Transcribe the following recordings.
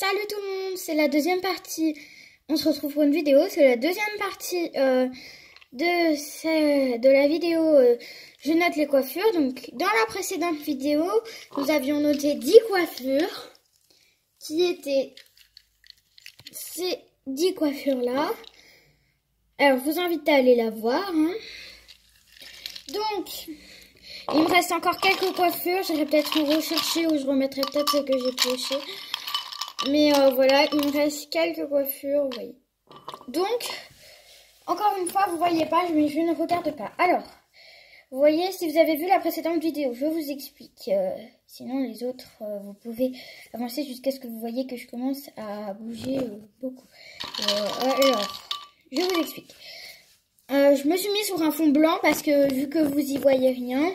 Salut tout le monde, c'est la deuxième partie. On se retrouve pour une vidéo. C'est la deuxième partie de la vidéo Je note les coiffures. Donc, dans la précédente vidéo, nous avions noté 10 coiffures qui étaient ces 10 coiffures-là. Alors, je vous invite à aller la voir. Hein. Donc, il me reste encore quelques coiffures. J'irai peut-être en rechercher ou je remettrai peut-être ce que j'ai pioché. Mais voilà, il me reste quelques coiffures, vous voyez. Donc, encore une fois, vous voyez pas, mais je ne regarde pas. Alors, vous voyez, si vous avez vu la précédente vidéo, je vous explique. Sinon, les autres, vous pouvez avancer jusqu'à ce que vous voyez que je commence à bouger beaucoup. Alors, je vous explique. Je me suis mis sur un fond blanc parce que, vu que vous y voyez rien,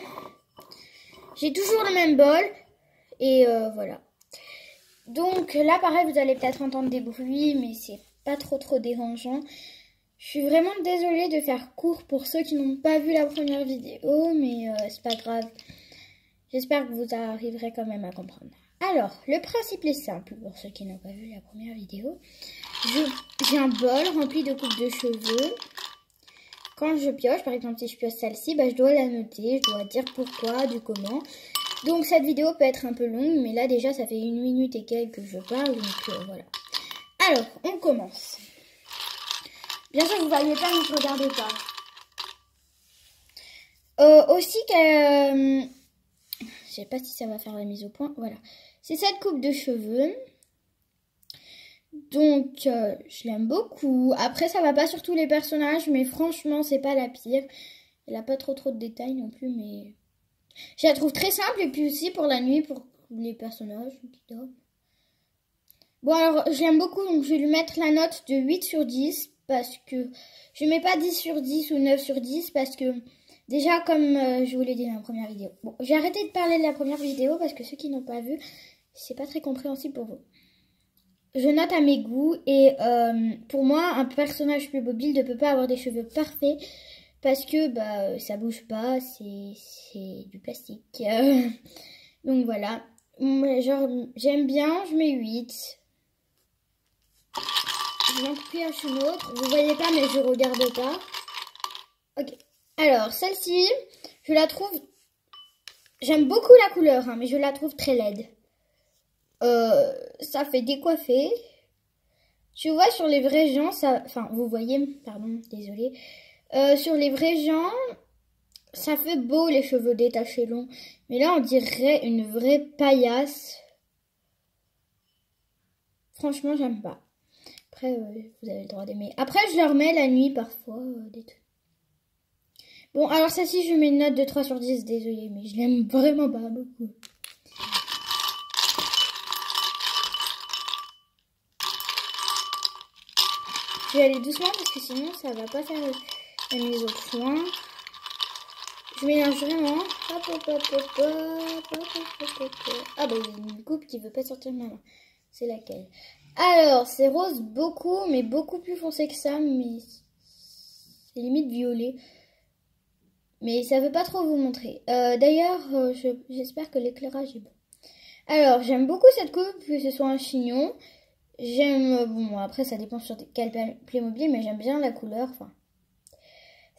j'ai toujours le même bol. Et voilà. Donc là, pareil, vous allez peut-être entendre des bruits, mais c'est pas trop dérangeant. Je suis vraiment désolée de faire court pour ceux qui n'ont pas vu la première vidéo, mais c'est pas grave. J'espère que vous arriverez quand même à comprendre. Alors, le principe est simple pour ceux qui n'ont pas vu la première vidéo. J'ai un bol rempli de coupes de cheveux. Quand je pioche, par exemple si je pioche celle-ci, je dois la noter, je dois dire pourquoi, du comment. Donc cette vidéo peut être un peu longue, mais là déjà ça fait 1 minute et quelques que je parle, donc voilà. Alors, on commence. Bien sûr, vous ne voyez pas, ne regardez pas. Aussi, je sais pas si ça va faire la mise au point, voilà. C'est cette coupe de cheveux. Donc, je l'aime beaucoup. Après, ça va pas sur tous les personnages, mais franchement, c'est pas la pire. Elle a pas trop de détails non plus, mais... Je la trouve très simple et puis aussi pour la nuit, pour les personnages qui dorment. Bon alors, je l'aime beaucoup, donc je vais lui mettre la note de 8 sur 10 parce que je ne mets pas 10 sur 10 ou 9 sur 10 parce que déjà comme je vous l'ai dit dans la première vidéo. Bon, j'ai arrêté de parler de la première vidéo parce que ceux qui n'ont pas vu, c'est pas très compréhensible pour vous. Je note à mes goûts et pour moi, un personnage Playmobil ne peut pas avoir des cheveux parfaits. Parce que ça bouge pas, c'est du plastique. Donc voilà. J'aime bien, je mets 8. Je vais en piocher une autre. Vous voyez pas, mais je regarde pas. Ok. Alors, celle-ci, je la trouve... J'aime beaucoup la couleur, hein, mais je la trouve très laide. Ça fait décoiffer. Je vois sur les vrais gens, ça... Enfin, vous voyez, pardon, désolée. Sur les vrais gens, ça fait beau les cheveux détachés longs. Mais là, on dirait une vraie paillasse. Franchement, j'aime pas. Après, vous avez le droit d'aimer. Après, je leur mets la nuit parfois. Bon, alors celle-ci, je mets une note de 3 sur 10. Désolée, mais je l'aime vraiment pas beaucoup. Je vais aller doucement parce que sinon, ça va pas faire... la mise au point. Je mélange vraiment. Ah bah il y a une coupe qui veut pas sortir de ma main. C'est laquelle? Alors c'est rose beaucoup, mais beaucoup plus foncé que ça, mais c'est limite violet. Mais ça veut pas trop vous montrer. D'ailleurs, j'espère que l'éclairage est bon. Alors j'aime beaucoup cette coupe, que ce soit un chignon. J'aime, bon après ça dépend sur quel Playmobil, mais j'aime bien la couleur, enfin...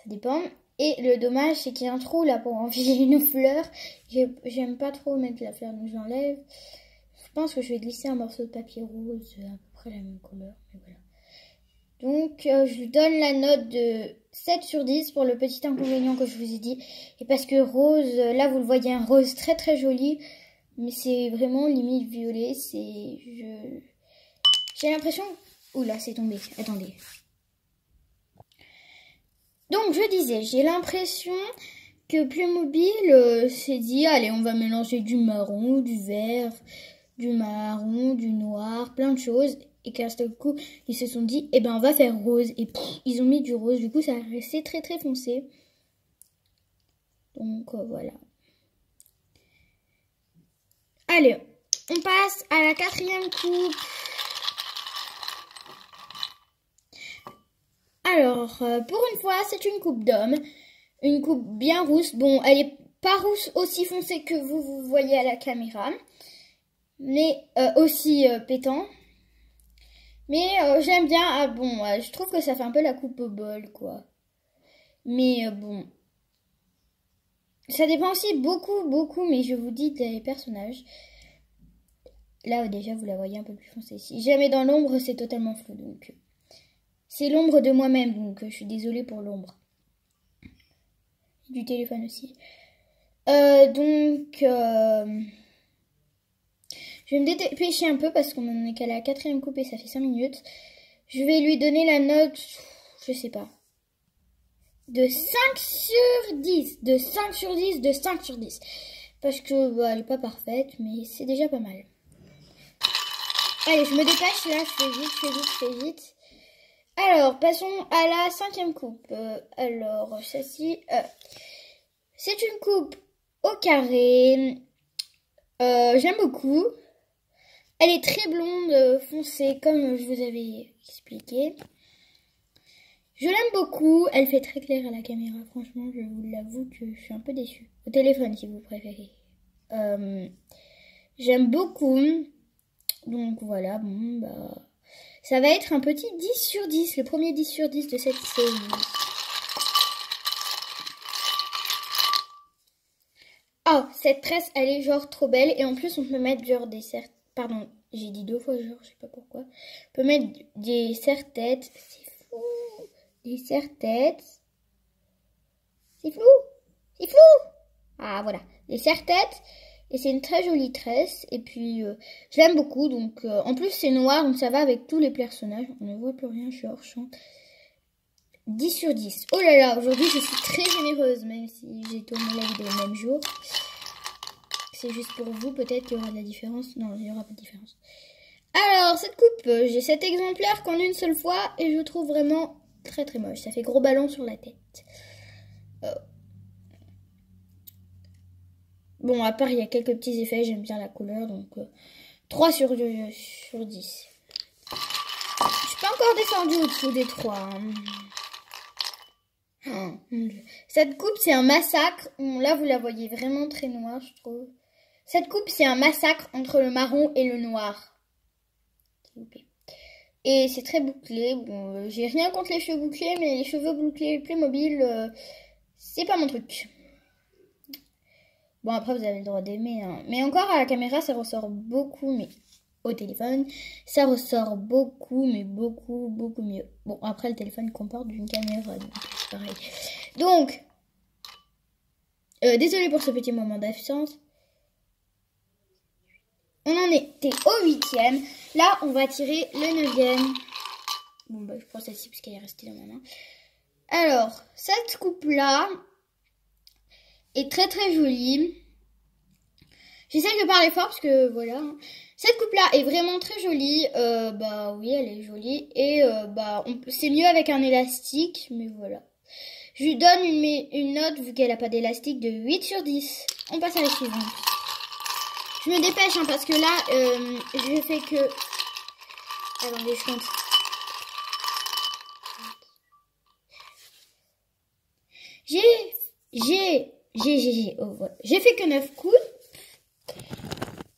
Ça dépend. Et le dommage, c'est qu'il y a un trou là pour enfiler une fleur. J'aime pas trop mettre la fleur, donc je l'enlève. Je pense que je vais glisser un morceau de papier rose, à peu près la même couleur. Mais voilà. Donc, je lui donne la note de 7 sur 10 pour le petit inconvénient que je vous ai dit. Et parce que rose, là vous le voyez, un rose très joli. Mais c'est vraiment limite violet. J'ai l'impression... Oula, c'est tombé. Attendez. Donc, je disais, j'ai l'impression que Playmobil s'est dit, allez, on va mélanger du marron, du vert, du marron, du noir, plein de choses. Et qu'à ce coup, ils se sont dit, eh ben, on va faire rose. Et ils ont mis du rose. Du coup, ça a resté très foncé. Donc, voilà. Allez, on passe à la 4e coupe. Alors, pour une fois, c'est une coupe d'homme. Une coupe bien rousse. Bon, elle est pas rousse aussi foncée que vous voyez à la caméra. Mais aussi pétant. Mais j'aime bien. Ah bon, je trouve que ça fait un peu la coupe au bol, quoi. Mais bon. Ça dépend aussi beaucoup, mais je vous dis des personnages. Là, déjà, vous la voyez un peu plus foncée. Si jamais dans l'ombre, c'est totalement flou, donc... C'est l'ombre de moi-même, donc je suis désolée pour l'ombre. Du téléphone aussi. Je vais me dépêcher un peu parce qu'on en est qu'à la 4e coupe et ça fait 5 minutes. Je vais lui donner la note, je sais pas, de 5 sur 10. De 5 sur 10, de 5 sur 10. Parce que bah, elle n'est pas parfaite, mais c'est déjà pas mal. Allez, je me dépêche là, je fais vite. Alors, passons à la 5e coupe. Alors, celle-ci, c'est une coupe au carré. J'aime beaucoup. Elle est très blonde, foncée, comme je vous avais expliqué. Je l'aime beaucoup. Elle fait très clair à la caméra. Franchement, je vous l'avoue que je suis un peu déçue. Au téléphone, si vous préférez. J'aime beaucoup. Donc, voilà. Bon, bah... Ça va être un petit 10 sur 10. Le premier 10 sur 10 de cette série. Oh, cette tresse, elle est genre trop belle. Et en plus, on peut mettre genre des serre... Pardon, j'ai dit 2 fois genre, je sais pas pourquoi. On peut mettre des serre-têtes. C'est fou. Des serre-têtes. C'est flou. C'est flou. Ah, voilà. Des serre-têtes. Et c'est une très jolie tresse. Et puis, je l'aime beaucoup. Donc, en plus, c'est noir. Donc, ça va avec tous les personnages. On ne voit plus rien. Je suis hors champ. 10 sur 10. Oh là là, aujourd'hui, je suis très généreuse. Même si j'ai tourné la vidéo le même jour. C'est juste pour vous. Peut-être qu'il y aura de la différence. Non, il n'y aura pas de différence. Alors, cette coupe, j'ai cet exemplaire qu'en une seule fois. Et je trouve vraiment très très moche. Ça fait gros ballon sur la tête. Bon, à part, il y a quelques petits effets. J'aime bien la couleur. Donc, 3 sur 10. Je suis pas encore descendue au-dessous des 3. Hein. Oh, cette coupe, c'est un massacre. Là, vous la voyez vraiment très noire, je trouve. Cette coupe, c'est un massacre entre le marron et le noir. Et c'est très bouclé. Bon, j'ai rien contre les cheveux bouclés, mais les cheveux bouclés Playmobil, c'est pas mon truc. Bon, après, vous avez le droit d'aimer. Hein. Mais encore, à la caméra, ça ressort beaucoup, mais au téléphone, ça ressort beaucoup, mais beaucoup mieux. Bon, après, le téléphone comporte une caméra, donc c'est pareil. Donc, désolée pour ce petit moment d'absence. On en était au 8e. Là, on va tirer le 9e. Bon, bah, je prends celle-ci parce qu'elle est restée dans ma main. Alors, cette coupe-là est très très jolie. J'essaie de parler fort parce que voilà. Cette coupe-là est vraiment très jolie. Bah oui, elle est jolie. Et bah, c'est mieux avec un élastique. Mais voilà. Je lui donne une note, vu qu'elle n'a pas d'élastique, de 8 sur 10. On passe à la suivante. Je me dépêche hein, parce que là, je fais que... Attendez, je compte. J'ai fait que 9 coups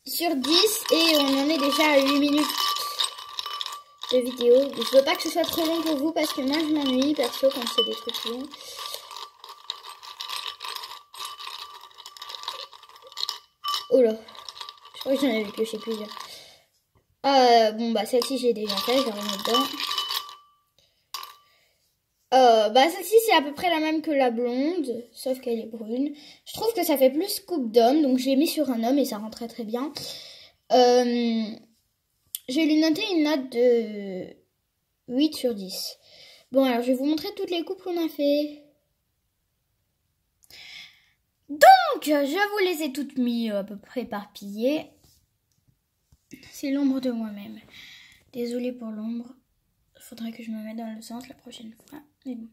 sur 10 et on en est déjà à 8 minutes de vidéo. Je veux pas que ce soit trop long pour vous parce que moi je m'ennuie perso quand c'est des trucs longs. Oh là, je crois que j'en avais pioché plusieurs. Bon bah celle-ci j'ai déjà fait, je vais remettre dedans. Bah celle-ci c'est à peu près la même que la blonde, sauf qu'elle est brune. Je trouve que ça fait plus coupe d'homme, donc je l'ai mis sur un homme et ça rend très très bien. Je vais lui noter une note de 8 sur 10. Bon alors je vais vous montrer toutes les coupes qu'on a fait. Donc je vous les ai toutes mis à peu près éparpillées. C'est l'ombre de moi-même. Désolée pour l'ombre. Il faudrait que je me mette dans le sens la prochaine fois. Mais bon.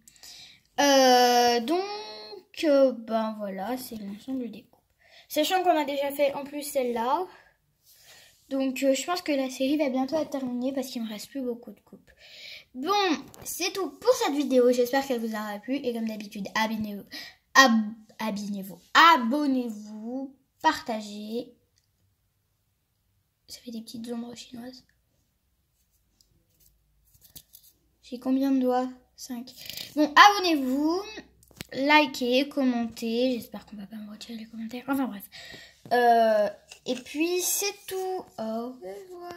Ben voilà, c'est l'ensemble des coupes. Sachant qu'on a déjà fait en plus celle-là. Donc je pense que la série va bientôt être terminée parce qu'il me reste plus beaucoup de coupes. Bon, c'est tout pour cette vidéo. J'espère qu'elle vous aura plu. Et comme d'habitude, abonnez-vous, partagez. Ça fait des petites ombres chinoises. J'ai combien de doigts? 5. Bon, abonnez-vous, likez, commentez. J'espère qu'on va pas me retirer les commentaires. Enfin bref. Et puis c'est tout. Au revoir.